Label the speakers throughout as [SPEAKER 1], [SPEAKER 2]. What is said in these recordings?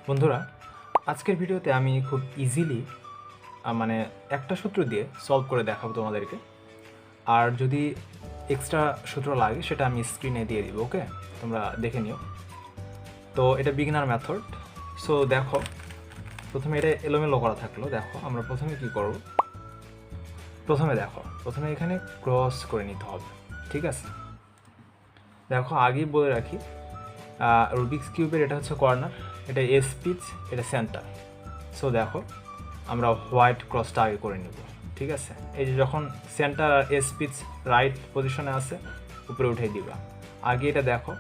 [SPEAKER 1] বন্ধুরা, আজকের ভিডিওতে আমি খুব ইজিলি মানে একটা সূত্র দিয়ে সলভ করে দেখাবো তোমাদেরকে। আর যদি এক্সট্রা সূত্র লাগে সেটা আমি স্ক্রিনে দিয়ে দিব, ওকে? তোমরা দেখে নিও। তো এটা বিগিনার মেথড। সো দেখো, প্রথমে এটা এলোমেলো করা থাকলো। দেখো আমরা প্রথমে কি করব, প্রথমে এখানে ক্রস করে নিতে হবে, ঠিক আছে? দেখো আগেই বলে রাখি, রুবিক্স কিউবের এটা হচ্ছে কর্নার, এটা এস পিচ, এটা সেন্টার। সো দেখো আমরা হোয়াইট ক্রসটা আগে করে নিব, ঠিক আছে? এই যে যখন সেন্টার আর এস পিচ রাইট পজিশনে আছে, উপরে উঠে দিবা। আগে এটা দেখো,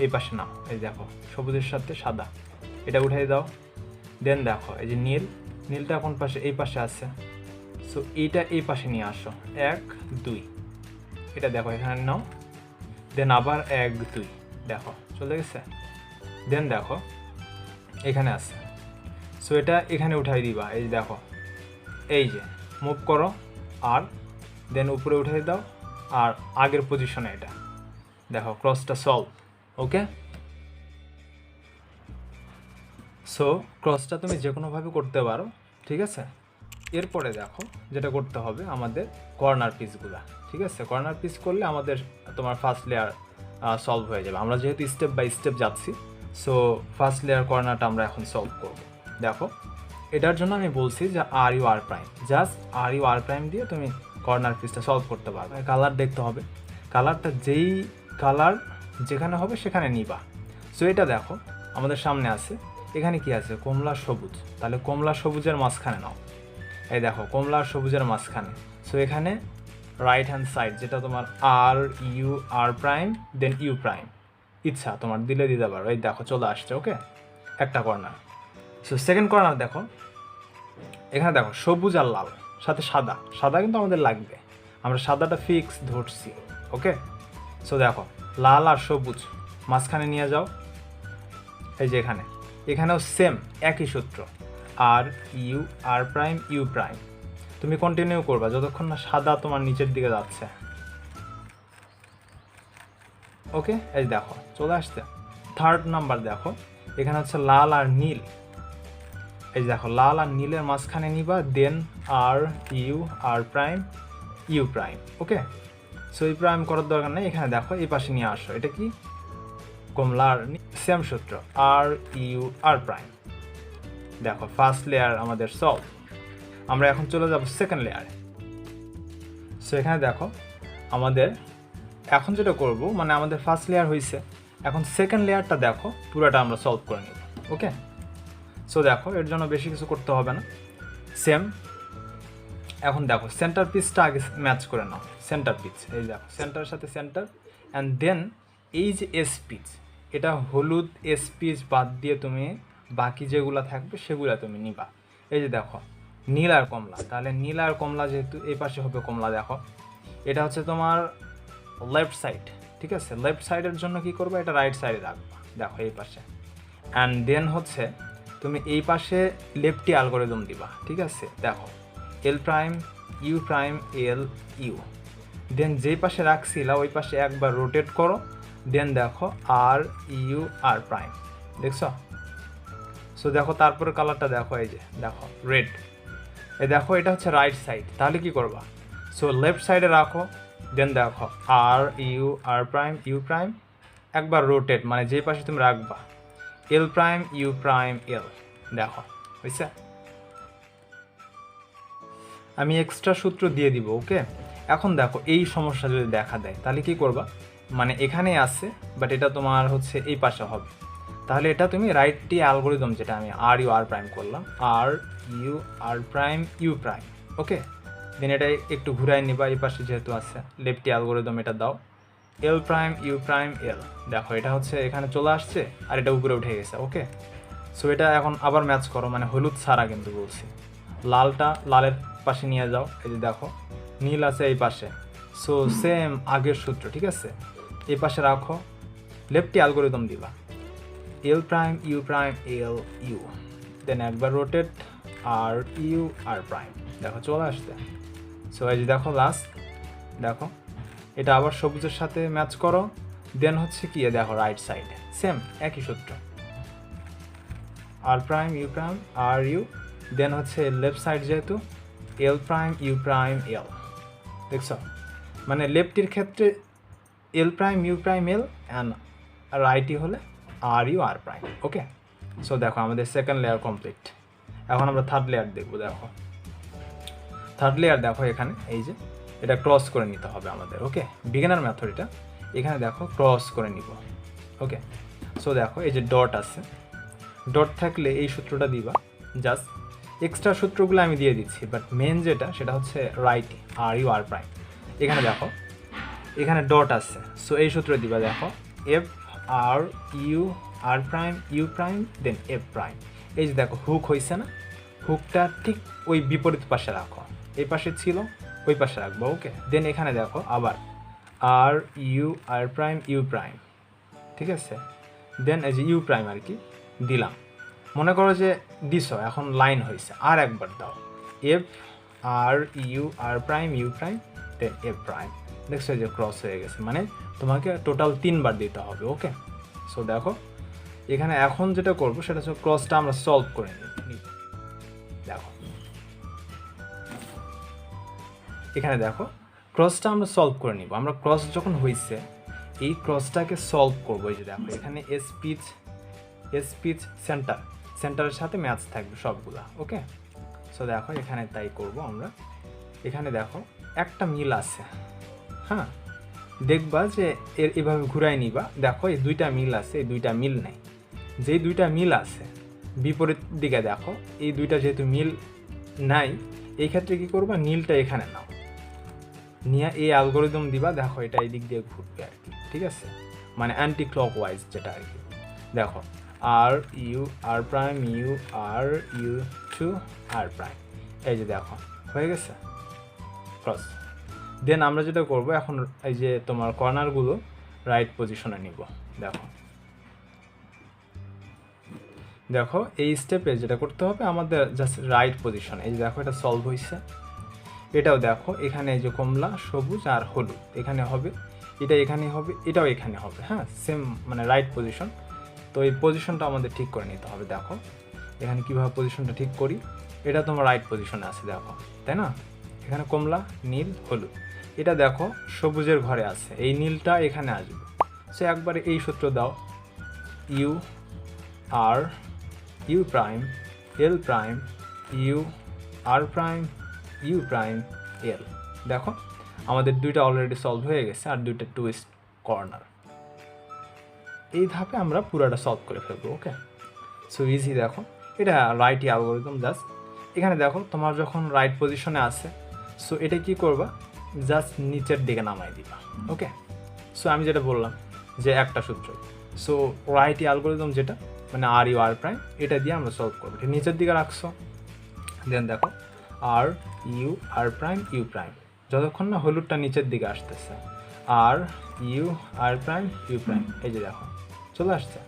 [SPEAKER 1] এই পাশে নাও, এই দেখো সবুজের সাথে সাদা, এটা উঠাই দাও। দেন দেখো এই যে নীলটা কোন পাশে? এই পাশে আছে। সো এইটা এই পাশে নিয়ে আসো, 1 2, এটা দেখো এখানে নাও। দেন আবার 1 2, দেখো চলে গেছে। দেন দেখো এখানে আছে, সো এটা এখানে উঠাই দিবা। এই দেখো, এই যে মুভ করো আর দেন উপরে উঠাই দাও, আর আগের পজিশনে এটা দেখো, ক্রসটা সলভ। ওকে, সো ক্রসটা তুমি যে কোনোভাবে করতে পারো, ঠিক আছে? এরপরে দেখো যেটা করতে হবে, আমাদের কর্নার পিসগুলা, ঠিক আছে? কর্নার পিস করলে আমাদের তোমার ফার্স্ট লেয়ার সলভ হয়ে যাবে। আমরা যেহেতু স্টেপ বাই স্টেপ যাচ্ছি, সো ফার্স্ট লেয়ার কর্নারটা আমরা এখন সলভ করব। দেখো এটার জন্য আমি বলছি যে R U R prime, just R U R prime দিয়ে তুমি কর্নার পিসটা সলভ করতে পারবে। কালার দেখতে হবে, কালারটা যেই কালার যেখানে হবে সেখানে নিবা। সো এটা দেখো আমাদের সামনে আছে, এখানে কি আছে? কমলা সবুজ, তাহলে কমলা সবুজের মাঝখানে নাও। এই দেখো কমলা আর সবুজের মাঝখানে। সো এখানে রাইট হ্যান্ড সাইড যেটা তোমার R U R prime then U prime, ইচ্ছা তোমার দিলে দিতে পারো। এই দেখো চলে আসছে, ওকে? একটা কর্নার। সো সেকেন্ড কর্নার দেখো, এখানে দেখো সবুজ আর লাল সাথে সাদা, সাদা কিন্তু আমাদের লাগবে, আমরা সাদাটা ফিক্স ধরছি, ওকে? সো দেখো লাল আর সবুজ মাঝখানে নিয়ে যাও। এই যে এখানেও সেম একই সূত্র, R U R prime U prime. তুমি কন্টিনিউ করবা যতক্ষণ না সাদা তোমার নিচের দিকে যাচ্ছে, ওকে? এই দেখো চলে আসছে। থার্ড নাম্বার দেখো, এখানে হচ্ছে লাল আর নীল। এই দেখো লাল আর নীলের মাঝখানে নিবা, then R U R prime U prime, okay? So এই প্রাইম করার দরকার নেই, এখানে দেখো এই পাশে নিয়ে আসো। এটা কি? কমলা আর সেম সূত্র, আর ইউ আর প্রাইম। দেখো ফার্স্ট লেয়ার আমাদের সলভ। আমরা এখন চলে যাব সেকেন্ড লেয়ারে। সো এখানে দেখো আমাদের এখন যেটা করব, মানে আমাদের ফার্স্ট লেয়ার হয়েছে, এখন সেকেন্ড লেয়ারটা দেখো পুরোটা আমরা সলভ করে নেব, ওকে? সো দেখো এর জন্য বেশি কিছু করতে হবে না, সেম। এখন দেখো সেন্টার পিসটা আগে ম্যাচ করে নাও, সেন্টার পিচ। এই দেখো সেন্টারের সাথে সেন্টার, অ্যান্ড দেন এই যে এস পিচ, এটা হলুদ এস পিচ বাদ দিয়ে তুমি বাকি যেগুলো থাকবে সেগুলো তুমি নিবা। এই যে দেখো নীল আর কমলা, তাহলে নীল আর কমলা যেহেতু এই পাশে হবে কমলা, দেখো এটা হচ্ছে তোমার লেফট সাইড, ঠিক আছে? লেফট সাইডের জন্য কি করবে, এটা রাইট সাইডে রাখবা, দেখো এই পাশে। অ্যান্ড দেন হচ্ছে তুমি এই পাশে লেফটি অ্যালগরিদম দিবা, ঠিক আছে? দেখো L prime U prime L U, then যেই পাশে রাখছিলা ওই পাশে একবার রোটেট করো, দেন দেখো আর ইউ আর প্রাইম, দেখছো? সো দেখো তারপরে কালারটা দেখো, এই যে দেখো রেড। এই দেখো এটা হচ্ছে রাইট সাইড, তাহলে কি করবা? সো লেফট সাইডে রাখো, দেন দেখো R U R prime U prime, একবার রোটেট, মানে যেই পাশে তুমি রাখবা L prime U prime L, দেখো বুঝছে? আমি এক্সট্রা সূত্র দিয়ে দিব, ওকে? এখন দেখো এই সমস্যা যদি দেখা দেয় তাহলে কি করবা, মানে এখানেই আছে বাট এটা তোমার হচ্ছে এই পাশে হবে, তাহলে এটা তুমি রাইটটি অ্যালগরিদম যেটা আমি আর ইউ আর প্রাইম করলাম, R U R prime U prime, okay? Then এটা একটু ঘুরাই নিবা, এই পাশে যেহেতু আছে লেফটি অ্যালগরিদম এটা দাও, এল প্রাইম ইউ প্রাইম এল, দেখো এটা হচ্ছে এখানে চলে আসছে আর এটা উপরে উঠে গেছে, ওকে? সো এটা এখন আবার ম্যাচ করো, মানে হলুদ ছাড়া কিন্তু বলছি, লালটা লালের পাশে নিয়ে যাও। এই যে দেখো নীল আছে এই পাশে, সো সেম আগের সূত্র, ঠিক আছে? এই পাশে রাখো, লেফটি অ্যালগরিদম দিবা, L prime U prime L U, then একবার rotate R U R prime, দেখো চলে আসছে। সো এই যে দেখো লাস্ট, দেখো এটা আবার সবুজের সাথে ম্যাচ করো, দেন হচ্ছে কি দেখো রাইট সাইডে সেম একই সূত্র, R prime U prime R U, then হচ্ছে লেফট সাইড যেহেতু L prime U prime L. দেখছো, মানে লেফটির ক্ষেত্রে L prime U prime L and রাইটই হলে R U R prime. Okay, so দেখো আমাদের সেকেন্ড লেয়ার কমপ্লিট। এখন আমরা থার্ড লেয়ার দেখবো। দেখো থার্ড লেয়ার দেখো এখানে এই যে এটা ক্রস করে নিতে হবে আমাদের। ওকে, বিগিনার মেথড এটা। এখানে দেখো ক্রস করে নিব। ওকে, সো দেখো এই যে ডট আছে, ডট থাকলে এই সূত্রটা দিবা। জাস্ট এক্সট্রা সূত্রগুলো আমি দিয়ে দিচ্ছি, বাট মেন যেটা সেটা হচ্ছে রাইটই আর ইউ আর প্রাইম। এখানে দেখো এখানে ডট আছে, সো এই সূত্র দিবা। দেখো F R U R prime U prime then F prime. এই যে দেখো হুক হয়েছে না, হুকটা ঠিক ওই বিপরীত পাশে রাখো, এই পাশে ছিল ওই পাশে রাখবো। ওকে, দেন এখানে দেখো আবার R U R prime U prime, ঠিক আছে। দেন এই যে ইউ প্রাইম আর কি দিলাম। মনে করো যে দিছো, এখন লাইন হয়েছে, আর একবার দাও F R U R prime U prime then F prime. দেখছো যে ক্রস হয়ে গেছে, মানে তোমাকে টোটাল 3 বার দিতে হবে। ওকে, সো দেখো এখানে এখন যেটা করবো সেটা হচ্ছে ক্রসটা আমরা সলভ করে নিই। দেখো এখানে দেখো ক্রসটা আমরা সলভ করে নিব। আমরা ক্রস যখন হয়েছে এই ক্রসটাকে সলভ করবো। এই যে দেখো এখানে এস পিচ সেন্টারের সাথে ম্যাচ থাকবে সবগুলা। ওকে, সো দেখো এখানে তাই করব আমরা। এখানে দেখো একটা মিল আছে, হ্যাঁ, দেখবা যে এর এভাবে ঘুরাই নিবা। দেখো এই দুইটা মিল আছে, এই দুইটা মিল নেই। যেই দুইটা মিল আছে বিপরীত দিকে দেখো, এই দুইটা যেহেতু মিল নাই, এই ক্ষেত্রে কী করবা, নীলটা এখানে নাও, নিয়ে এই অ্যালগোরিদম দিবা। দেখো এটা এই দিক দিয়ে ঘুরবে আর কি, ঠিক আছে, মানে অ্যান্টি ক্লকওয়াইজ যেটা আর কি। দেখো R U R prime U R U two R prime, এই যে দেখো হয়ে গেছে ক্রস। দেন আমরা যেটা করব এখন, এই যে তোমার কর্নারগুলো রাইট পজিশনে নিব। দেখো দেখো এই স্টেপে যেটা করতে হবে আমাদের জাস্ট রাইট পজিশন। এই যে দেখো এটা সলভ হয়েছে। এটাও দেখো এখানে এই যে কমলা সবুজ আর হলুদ এখানে হবে, এটা এখানে হবে, এটাও এখানে হবে, হ্যাঁ, সেম মানে রাইট পজিশন। তো এই পজিশনটা আমাদের ঠিক করে নিতে হবে। দেখো এখানে কীভাবে পজিশনটা ঠিক করি, এটা তোমার রাইট পজিশনে আছে দেখো, তাই না। এখানে কমলা নীল হলুদ, এটা দেখো সবুজের ঘরে আছে, এই নীলটা এখানে আসবে। সো একবারে এই সূত্র দাও, U R U prime L prime U R prime U prime L. দেখো আমাদের দুইটা অলরেডি সলভ হয়ে গেছে, আর দুইটা টুইস্ট কর্নার। এই ধাপে আমরা পুরোটা সলভ করে ফেলবো। ওকে, সো ইজি। দেখো এটা রাইটই অ্যালগোরিদম। জাস্ট এখানে দেখো তোমার যখন রাইট পজিশনে আছে, সো এটা কি করবা, জাস্ট নিচের দিকে নামাই দিবা। ওকে, সো আমি যেটা বললাম যে একটা সূত্র, সো রাইটই অ্যালগোরিদম যেটা মানে আর ইউ আর প্রাইম, এটা দিয়ে আমরা সলভ করবো। এটা নিচের দিকে রাখছো, দেন দেখো R U R prime U prime, যতক্ষণ না হলুদটা নিচের দিকে আসতেছে, R U R prime U prime, এই যে দেখো চলে আসছে।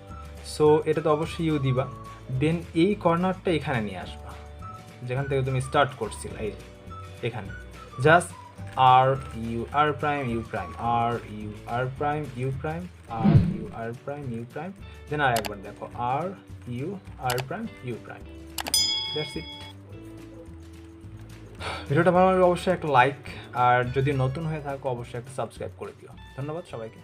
[SPEAKER 1] সো এটা তো অবশ্যই ইউ দিবা। দেন এই কর্নারটা এখানে নিয়ে আসবা, যেখান থেকে তুমি স্টার্ট করছিলে, এই এখানে just R U R prime U prime R U R prime U prime R U R prime U prime, then আর একবার দেখো R U R prime U prime. That's it. ভিডিওটা ভালো লাগলে অবশ্যই একটা লাইক, আর যদি নতুন হয়ে থাকো অবশ্যই একটা সাবস্ক্রাইব করে দিও। ধন্যবাদ সবাইকে।